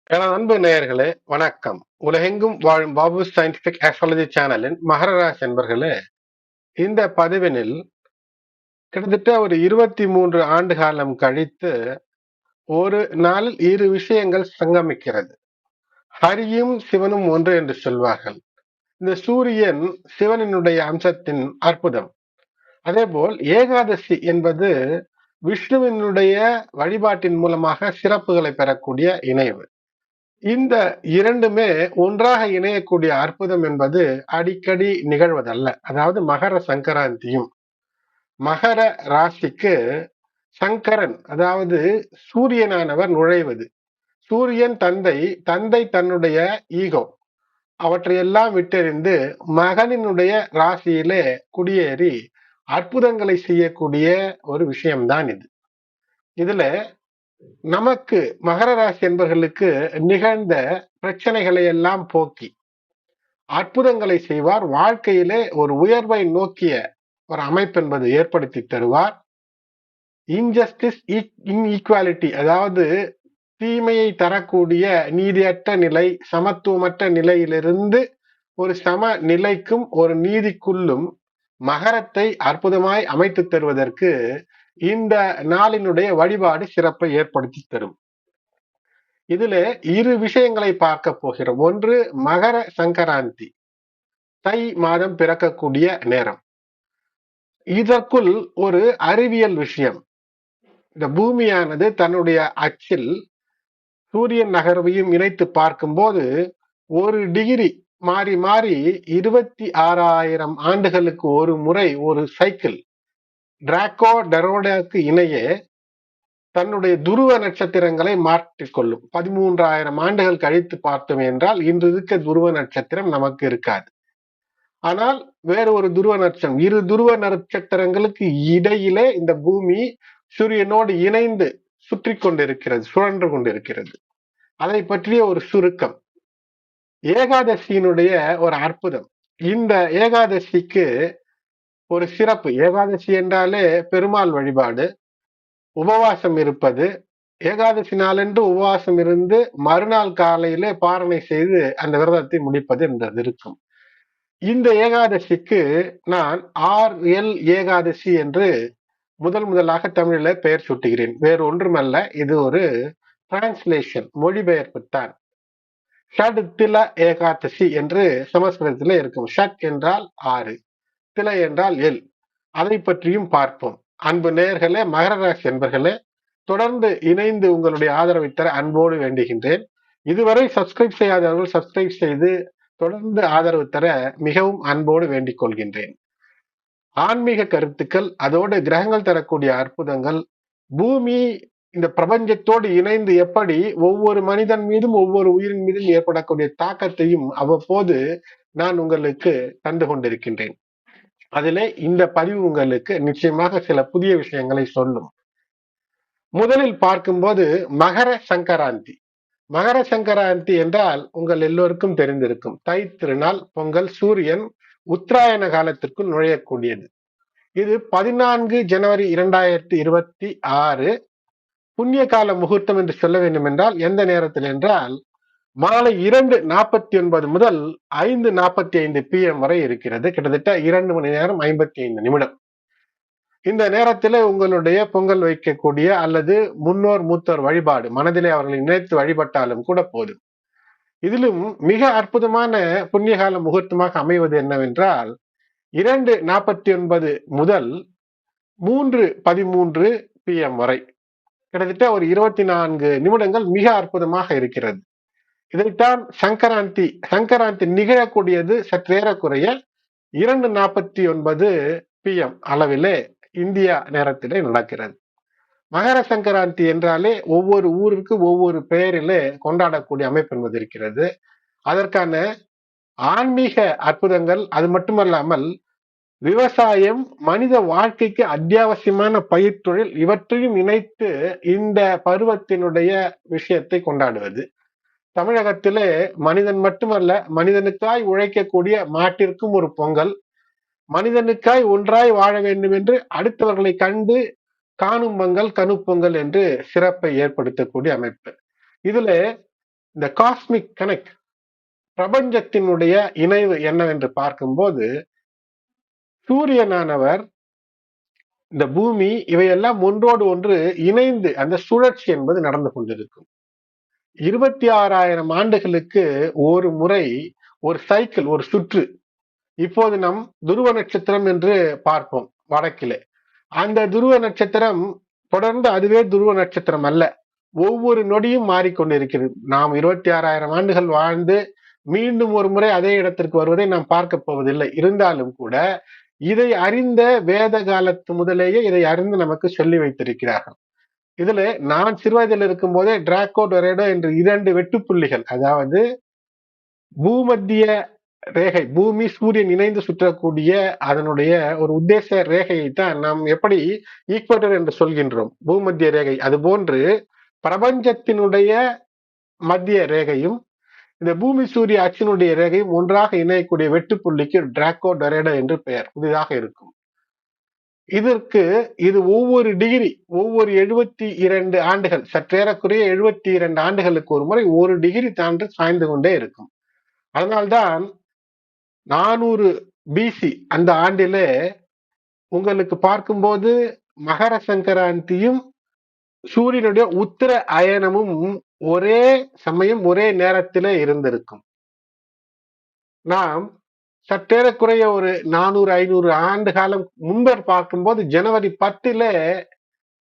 எனது அன்பு நேயர்களே வணக்கம். உலகெங்கும் வாழும் பாபு சயின்டிபிக் ஆஸ்ட்ராலஜி சேனலின் மகர ராசி என்பர்களே, இந்த பதிவினில் கிட்டத்தட்ட ஒரு 23 ஆண்டு காலம் கழித்து ஒரு நாளில் இரு விஷயங்கள் சங்கமிக்கிறது. ஹரியும் சிவனும் ஒன்று என்று சொல்வார்கள். இந்த சூரியன் சிவனினுடைய அம்சத்தின் அற்புதம். அதேபோல் ஏகாதசி என்பது விஷ்ணுவினுடைய வழிபாட்டின் மூலமாக சிறப்புகளை பெறக்கூடிய இணைவு. இந்த இரண்டுமே ஒன்றாக இணையக்கூடிய அற்புதம் என்பது அடிக்கடி நிகழ்வதல்ல. அதாவது மகர சங்கராந்தியும் மகர ராசிக்கு சங்கரன், அதாவது சூரியனானவர் நுழைவது. சூரியன் தந்தை, தந்தை தன்னுடைய ஈகோ அவற்றையெல்லாம் விட்டெறிந்து மகனினுடைய ராசியிலே குடியேறி அற்புதங்களை செய்யக்கூடிய ஒரு விஷயம்தான் இது. இதுல நமக்கு மகர ராசி என்பவர்களுக்கு நிகழ்ந்த பிரச்சனைகளை எல்லாம் போக்கி அற்புதங்களை செய்வார். வாழ்க்கையிலே ஒரு உயர்வை நோக்கிய ஒரு அமைப்பு என்பது ஏற்படுத்தி தருவார். இன்ஜஸ்டிஸ் இன்ஈக்வாலிட்டி, அதாவது தீமையை தரக்கூடிய நீதியற்ற நிலை, சமத்துவமற்ற நிலையிலிருந்து ஒரு சம நிலைக்கும் ஒரு நீதிக்குள்ளும் மகரத்தை அற்புதமாய் அமைத்து தருவதற்கு இந்த நாளினுடைய வழிபாடு சிறப்பை ஏற்படுத்தி தரும். இதுல இரு விஷயங்களை பார்க்க போகிறோம். ஒன்று மகர சங்கராந்தி, தை மாதம் பிறக்கக்கூடிய நேரம். இதற்குள் ஒரு அறிவியல் விஷயம். இந்த பூமியானது தன்னுடைய அச்சில் சூரியன் நகர்வையும் இணைத்து பார்க்கும்போது ஒரு டிகிரி மாறி மாறி 26,000 ஆண்டுகளுக்கு ஒரு முறை ஒரு சைக்கிள் டிராக்கோ டெரோடாக்கு இணையே தன்னுடைய துருவ நட்சத்திரங்களை மாற்றிக்கொள்ளும். 13,000 ஆண்டுகள் கழித்து பார்த்தோம் என்றால் இன்று இருக்க துருவ நட்சத்திரம் நமக்கு இருக்காது. ஆனால் வேறு ஒரு துருவ நட்சத்திரம், இரு துருவ நட்சத்திரங்களுக்கு இடையிலே இந்த பூமி சூரியனோடு இணைந்து சுற்றி கொண்டிருக்கிறது, சுழன்று கொண்டிருக்கிறது. அதை பற்றிய ஒரு சுருக்கம். ஏகாதசியினுடைய ஒரு அற்புதம். இந்த ஏகாதசிக்கு ஒரு சிறப்பு. ஏகாதசி என்றாலே பெருமாள் வழிபாடு, உபவாசம் இருப்பது. ஏகாதசி நாளன்று உபவாசம் இருந்து மறுநாள் காலையிலே பாரணை செய்து அந்த விரதத்தை முடிப்பது என்றது இருக்கும். இந்த ஏகாதசிக்கு நான் RL ஏகாதசி என்று முதலாக தமிழில் பெயர் சூட்டுகிறேன். வேறு ஒன்றுமல்ல, இது ஒரு டிரான்ஸ்லேஷன், மொழிபெயர்ப்பு தான். ஷட் தில ஏகாதசி என்று சமஸ்கிருதத்தில் இருக்கும். ஷட் என்றால் 6, தில என்றால் எல். அதை பற்றியும் பார்ப்போம். அன்பு நேயர்களே, மகர ராசி என்பர்களே, தொடர்ந்து இணைந்து உங்களுடைய ஆதரவை தர அன்போடு வேண்டுகின்றேன். இதுவரை சப்ஸ்கிரைப் செய்யாதவர்கள் சப்ஸ்கிரைப் செய்து தொடர்ந்து ஆதரவு தர மிகவும் அன்போடு வேண்டிக் கொள்கின்றேன். ஆன்மீக கருத்துக்கள், அதோடு கிரகங்கள் தரக்கூடிய அற்புதங்கள், பூமி இந்த பிரபஞ்சத்தோடு இணைந்து எப்படி ஒவ்வொரு மனிதன் மீதும் ஒவ்வொரு உயிரின் மீதும் ஏற்படக்கூடிய தாக்கத்தையும் அவ்வப்போது நான் உங்களுக்கு தந்து கொண்டிருக்கின்றேன். அதிலே இந்த பதிவு உங்களுக்கு நிச்சயமாக சில புதிய விஷயங்களை சொல்லும். முதலில் பார்க்கும்போது மகர சங்கராந்தி. மகர சங்கராந்தி என்றால் உங்கள் எல்லோருக்கும் தெரிந்திருக்கும். தை திருநாள், பொங்கல், சூரியன் உத்தராயண காலத்திற்குள் நுழையக்கூடியது. இது 14 ஜனவரி 2026 புண்ணிய கால முகூர்த்தம் என்று சொல்ல வேண்டும் என்றால் எந்த நேரத்தில் என்றால் மாலை 2:49 முதல் 5:45 PM வரை இருக்கிறது. கிட்டத்தட்ட 2 மணி நேரம் 55 நிமிடம். இந்த நேரத்தில் உங்களுடைய பொங்கல் வைக்கக்கூடிய அல்லது முன்னோர் மூத்தோர் வழிபாடு, மனதிலே அவர்களை நினைத்து வழிபட்டாலும் கூட போதும். இதிலும் மிக அற்புதமான புண்ணியகால முகூர்த்தமாக அமைவது என்னவென்றால் 2:49 முதல் 3:13 PM வரை, கிட்டத்தட்ட ஒரு 24 நிமிடங்கள் மிக அற்புதமாக இருக்கிறது. இதைத்தான் சங்கராந்தி நிகழக்கூடியது சற்றேறக்குறைய 2:49 PM அளவிலே இந்தியா நேரத்திலே நடக்கிறது. மகர சங்கராந்தி என்றாலே ஒவ்வொரு ஊருக்கு ஒவ்வொரு பெயரிலே கொண்டாடக்கூடிய அமைப்பு என்பது இருக்கிறது. அதற்கான ஆன்மீக அற்புதங்கள், அது மட்டுமல்லாமல் விவசாயம், மனித வாழ்க்கைக்கு அத்தியாவசியமான பயிர் தொழில், இவற்றையும் இணைத்து இந்த பருவத்தினுடைய விஷயத்தை கொண்டாடுவது. தமிழகத்திலே மனிதன் மட்டுமல்ல, மனிதனுக்காய் உழைக்கக்கூடிய மாட்டிற்கும் ஒரு பொங்கல், மனிதனுக்காய் ஒன்றாய் வாழ வேண்டும் என்று அடுத்தவர்களை கண்டு காணும் பொங்கல், கனு பொங்கல் என்று சிறப்பை ஏற்படுத்தக்கூடிய அமைப்பு. இதுல இந்த காஸ்மிக் கனெக்ட், பிரபஞ்சத்தினுடைய இணைவு என்னவென்று பார்க்கும்போது, சூரியனானவர், இந்த பூமி, இவையெல்லாம் ஒன்றோடு ஒன்று இணைந்து அந்த சுழற்சி என்பது நடந்து கொண்டிருக்கும். 26,000 ஆண்டுகளுக்கு ஒரு முறை ஒரு சைக்கிள், ஒரு சுற்று. இப்போது நம் துருவ நட்சத்திரம் என்று பார்ப்போம் வடக்கிலே. அந்த துருவ நட்சத்திரம் தொடர்ந்து அதுவே துருவ நட்சத்திரம் அல்ல. ஒவ்வொரு நொடியும் மாறிக்கொண்டிருக்கிறது. நாம் 26,000 ஆண்டுகள் வாழ்ந்து மீண்டும் ஒரு முறை அதே இடத்திற்கு வருவதை நாம் பார்க்க போவதில்லை. இருந்தாலும் கூட இதை அறிந்த வேத காலத்து முதலேயே இதை அறிந்து நமக்கு சொல்லி வைத்திருக்கிறார்கள். இதுல நான் சிறுவயதில் இருக்கும் போதே டிராக்கோ டொரேடோ என்று 2 வெட்டுப்புள்ளிகள், அதாவது பூமத்திய ரேகை, பூமி சூரியன் இணைந்து சுற்றக்கூடிய அதனுடைய ஒரு உத்தேச ரேகையை தான் நாம் எப்படி ஈக்குவேட்டர் என்று சொல்கின்றோம், பூமத்திய ரேகை. அதுபோன்று பிரபஞ்சத்தினுடைய மத்திய ரேகையும் இந்த பூமி சூரிய அச்சினுடைய ரேகையும் ஒன்றாக இணையக்கூடிய வெட்டுப்புள்ளிக்கு டிராக்கோ டொரேடோ என்று பெயர். புதிதாக இருக்கும். இதற்கு இது ஒவ்வொரு டிகிரி, ஒவ்வொரு 72 ஆண்டுகள், சற்றேறக்குறைய 72 ஆண்டுகளுக்கு ஒரு முறை ஒரு டிகிரி தாண்டி சாய்ந்து கொண்டே இருக்கும். அதனால்தான் 400 பிசி அந்த ஆண்டிலே உங்களுக்கு பார்க்கும்போது மகர சங்கராந்தியும் சூரியனுடைய உத்தர அயனமும் ஒரே சமயம் ஒரே நேரத்திலே இருந்திருக்கும். நாம் சற்றேறக்குறைய ஒரு 400-500 ஆண்டு காலம் முன்பர் பார்க்கும்போது ஜனவரி 10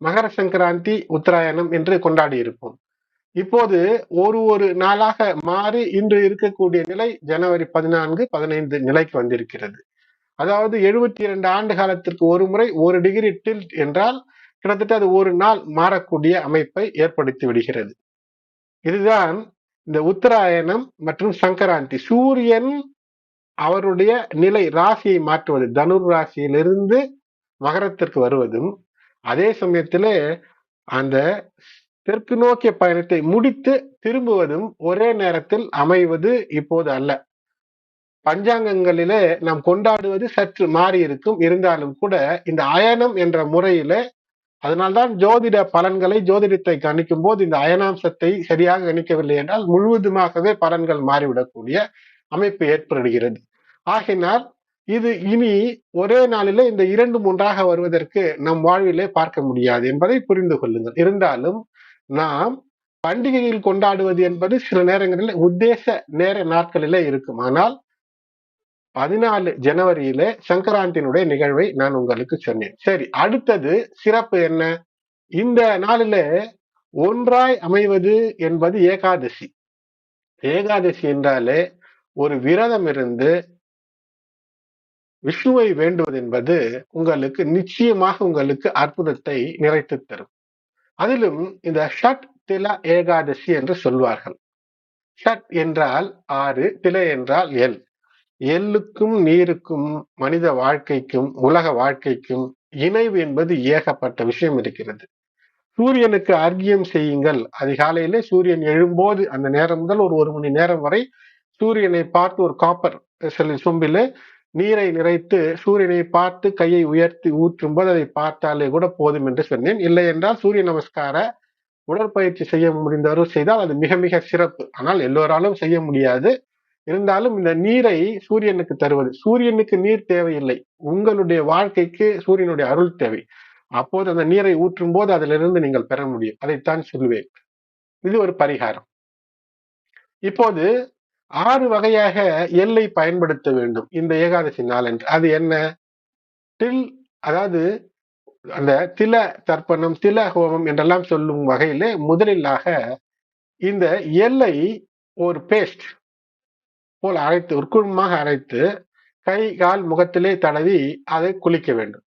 மகர சங்கராந்தி உத்தராயணம் என்று கொண்டாடி இருப்போம். இப்போது ஒரு நாளாக மாறி இன்று இருக்கக்கூடிய நிலை ஜனவரி 14-15 நிலைக்கு வந்திருக்கிறது. அதாவது 72 ஆண்டு காலத்திற்கு ஒரு முறை ஒரு டிகிரி டில்ட் என்றால் கிட்டத்தட்ட அது ஒரு நாள் மாறக்கூடிய அமைப்பை ஏற்படுத்தி விடுகிறது. இதுதான் இந்த உத்தராயணம் மற்றும் சங்கராந்தி. சூரியன் அவருடைய நிலை ராசியை மாற்றுவது, தனுர் ராசியிலிருந்து மகரத்திற்கு வருவதும், அதே சமயத்திலே அந்த தெற்கு நோக்கிய பயணத்தை முடித்து திரும்புவதும் ஒரே நேரத்தில் அமைவது இப்போது அல்ல. பஞ்சாங்கங்களிலே நாம் கொண்டாடுவது சற்று மாறி இருக்கும். இருந்தாலும் கூட இந்த அயனம் என்ற முறையில, அதனால்தான் ஜோதிட பலன்களை, ஜோதிடத்தை கணிக்கும் போது இந்த அயனாம்சத்தை சரியாக கணிக்கவில்லை என்றால் முழுவதுமாகவே பலன்கள் மாறிவிடக்கூடிய அமைப்பு ஏற்படுகிறது. ஆகினால் இது இனி ஒரே நாளிலே இந்த 2-3 வருவதற்கு நம் வாழ்விலே பார்க்க முடியாது என்பதை புரிந்து கொள்ளுங்கள். இருந்தாலும் நாம் பண்டிகையில் கொண்டாடுவது என்பது சில நேரங்களில் உத்தேச நேர நாட்களிலே இருக்கும். ஆனால் 14 ஜனவரியிலே சங்கராந்தியினுடைய நிகழ்வை நான் உங்களுக்கு சொன்னேன். சரி, அடுத்தது சிறப்பு என்ன? இந்த நாளிலே ஒன்றாய் அமைவது என்பது ஏகாதசி. ஏகாதசி என்றாலே ஒரு விரதம் இருந்து விஷ்ணுவை வேண்டுவது என்பது உங்களுக்கு நிச்சயமாக உங்களுக்கு அற்புதத்தை நிறைத்து தரும். அதிலும் இந்த ஷட் தில ஏகாதசி என்று சொல்வார்கள். ஷட் என்றால் 6, தில என்றால் எல். எள்ளுக்கும் நீருக்கும் மனித வாழ்க்கைக்கும் உலக வாழ்க்கைக்கும் இணைவு என்பது ஏகப்பட்ட விஷயம் இருக்கிறது. சூரியனுக்கு அர்க்கியம் செய்யுங்கள். அதிகாலையிலே சூரியன் எழும்போது அந்த நேரம் முதல் ஒரு மணி நேரம் வரை சூரியனை பார்த்து ஒரு காப்பர் சொம்பிலே நீரை நிறைத்து சூரியனை பார்த்து கையை உயர்த்தி ஊற்றும் போது அதை பார்த்தாலே கூட போதும் என்று சொன்னேன். இல்லை என்றால் சூரிய நமஸ்கார உடற்பயிற்சி செய்ய முடிந்தவர்கள் செய்தால் அது மிக மிக சிறப்பு. ஆனால் எல்லோராலும் செய்ய முடியாது. இருந்தாலும் இந்த நீரை சூரியனுக்கு தருவது, சூரியனுக்கு நீர் தேவையில்லை, உங்களுடைய வாழ்க்கைக்கு சூரியனுடைய அருள் தேவை. அப்போது அந்த நீரை ஊற்றும் போது அதிலிருந்து நீங்கள் பெற முடியும். அதைத்தான் சொல்வேன். இது ஒரு பரிகாரம். இப்போது 6 வகையாக எல்லை பயன்படுத்த வேண்டும் இந்த ஏகாதசி நாளன்று. அது என்ன? டில், அதாவது அந்த தில தர்ப்பணம், தில ஹோமம் என்றெல்லாம் சொல்லும் வகையிலே முதலிலாக இந்த எல்லை ஒரு பேஸ்ட் போல் அரைத்து, உட்குழுமாக அரைத்து கை கால் முகத்திலே தடவி அதை குளிக்க வேண்டும்.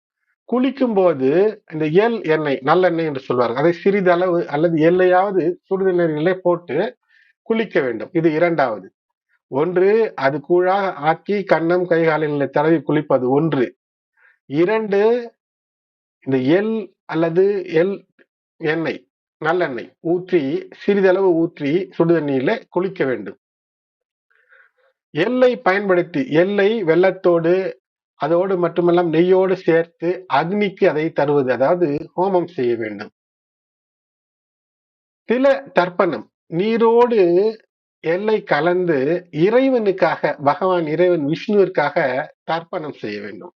குளிக்கும் போது இந்த எல் எண்ணெய், நல்லெண்ணெய் என்று சொல்வார்கள், அதை சிறிதளவு அல்லது எல்லையாவது சுடுதண்ணீரிலே போட்டு குளிக்க வேண்டும். இது இரண்டாவது. ஒன்று, அது கூழாக ஆக்கி கன்னம் கை காலில் தடவி குளிப்பது ஒன்று. 2, இந்த எல் அல்லது எல் எண்ணெய், நல்லெண்ணெய் ஊற்றி சிறிதளவு ஊற்றி சுடுதண்ணீரில குளிக்க வேண்டும். எல்லை பயன்படுத்தி, எல்லை வெள்ளத்தோடு அதோடு மட்டுமல்லாம் நெய்யோடு சேர்த்து அக்னிக்கு அதை தருவது, அதாவது ஹோமம் செய்ய வேண்டும். தில தர்ப்பணம், நீரோடு எல்லை கலந்து இறைவனுக்காக, பகவான் இறைவன் விஷ்ணுவிற்காக தர்ப்பணம் செய்ய வேண்டும்.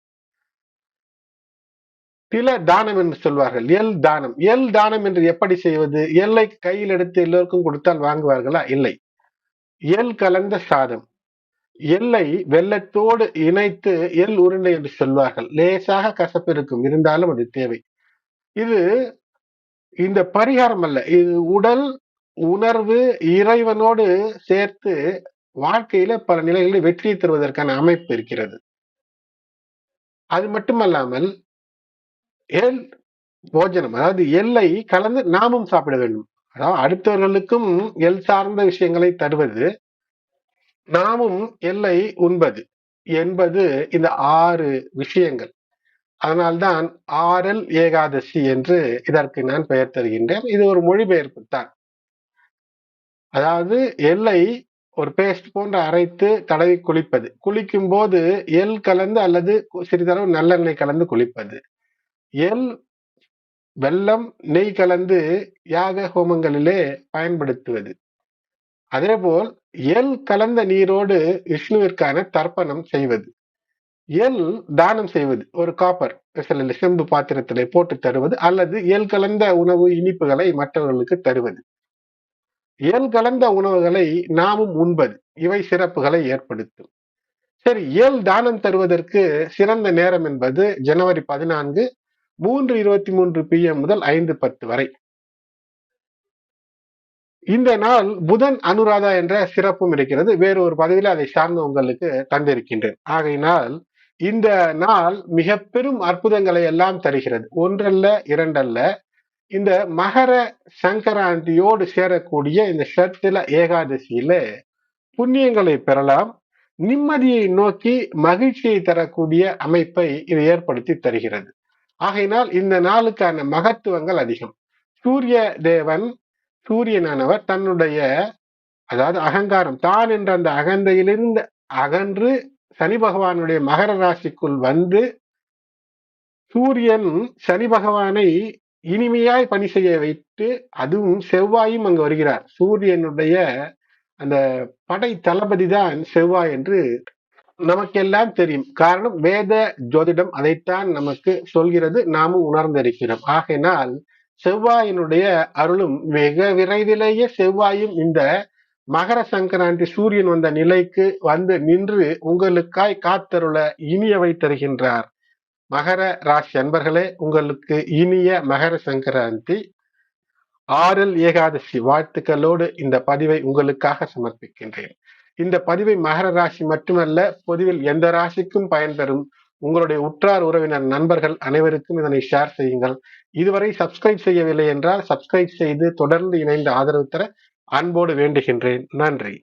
தில தானம் என்று சொல்வார்கள். எல் தானம். எல் தானம் என்று எப்படி செய்வது? எல்லை கையில் எடுத்து எல்லோருக்கும் கொடுத்தால் வாங்குவார்களா? இல்லை. எல் கலந்த சாதம். எல்லை வெல்லத்தோடு இணைத்து எள் உருண்டை என்று சொல்வார்கள். லேசாக கசப்பு இருக்கும், இருந்தாலும் அது தேவை. இது இந்த பரிகாரம் அல்ல, இது உடல் உணர்வு இறைவனோடு சேர்த்து வாழ்க்கையில பல நிலைகளில் வெற்றியை தருவதற்கான அமைப்பு இருக்கிறது. அது மட்டுமல்லாமல் எல் போஜனம், அதாவது எல்லை கலந்து நாமும் சாப்பிட வேண்டும். அதாவது அடுத்தவர்களுக்கும் எல் சார்ந்த விஷயங்களை தருவது, நாமும் எல்லை உண்பது என்பது இந்த 6 விஷயங்கள். அதனால்தான் ஆரல் ஏகாதசி என்று இதற்கு நான் பெயர் தருகின்றேன். இது ஒரு மொழிபெயர்ப்பு தான். அதாவது எல்லை ஒரு பேஸ்ட் போன்று அரைத்து தடவி குளிப்பது, குளிக்கும் போது எள் கலந்து அல்லது சிறிதளவு நல்லெண்ணெய் கலந்து குளிப்பது, எள் வெல்லம் நெய் கலந்து யாக ஹோமங்களிலே பயன்படுத்துவது, அதேபோல் எள் கலந்த நீரோடு விஷ்ணுவிற்கான தர்ப்பணம் செய்வது, எள் தானம் செய்வது, ஒரு காப்பர் வெசலில் செம்பு பாத்திரத்திலே போட்டு தருவது, அல்லது எள் கலந்த உணவு இனிப்புகளை மற்றவர்களுக்கு தருவது, எள் கலந்த உணவுகளை நாமும் உண்பது, இவை சிறப்புகளை ஏற்படுத்தும். சரி, எள் தானம் தருவதற்கு சிறந்த நேரம் என்பது ஜனவரி 14 3:23 PM முதல் 5:10 வரை. இந்த நாள் புதன் அனுராதா என்ற சிறப்பும் இருக்கிறது. வேறு ஒரு பதிவில் அதை சார்ந்து உங்களுக்கு தந்திருக்கின்றேன். ஆகையினால் இந்த நாள் மிக பெரும் அற்புதங்களை எல்லாம் தருகிறது. ஒன்றல்ல இரண்டல்ல, இந்த மகர சங்கராந்தியோடு சேரக்கூடிய இந்த ஷட்தில ஏகாதசியில புண்ணியங்களை பெறலாம். நிம்மதியை நோக்கி மகிழ்ச்சியை தரக்கூடிய அமைப்பை இது ஏற்படுத்தி தருகிறது. ஆகையினால் இந்த நாளுக்கான மகத்துவங்கள் அதிகம். சூரிய தேவன், சூரியனானவர் தன்னுடைய, அதாவது அகங்காரம், தான் என்ற அந்த அகந்தையிலிருந்து அகன்று சனி பகவானுடைய மகர ராசிக்குள் வந்து சூரியன் சனி பகவானை இனிமையாய் பணி செய்ய வைத்து, அதுவும் செவ்வாயும் அங்கு வருகிறார். சூரியனுடைய அந்த படை தளபதி தான் செவ்வாய் என்று நமக்கெல்லாம் தெரியும். காரணம், வேத ஜோதிடம் அதைத்தான் நமக்கு சொல்கிறது, நாமும் உணர்ந்திருக்கிறோம். ஆகையினால் செவ்வாயினுடைய அருளும் மிக விரைவிலேயே செவ்வாயும் இந்த மகர சங்கராந்தி சூரியன் வந்த நிலைக்கு வந்து நின்று உங்களுக்காய் காத்தருள இனியவை தருகின்றார். மகர ராசி அன்பர்களே, உங்களுக்கு இனிய மகர சங்கராந்தி ஆரல் ஏகாதசி வாழ்த்துக்களோடு இந்த பதிவை உங்களுக்காக சமர்ப்பிக்கின்றேன். இந்த பதிவை மகர ராசி மட்டுமல்ல, பொதுவில் எந்த ராசிக்கும் பயன்பெறும். உங்களுடைய உற்றார் உறவினர் நண்பர்கள் அனைவருக்கும் இதனை ஷேர் செய்யுங்கள். இதுவரை சப்ஸ்கிரைப் செய்யவில்லை என்றால் சப்ஸ்கிரைப் செய்து தொடர்ந்து இணைந்து ஆதரவு தர அன்போடு வேண்டுகின்றேன். நன்றி.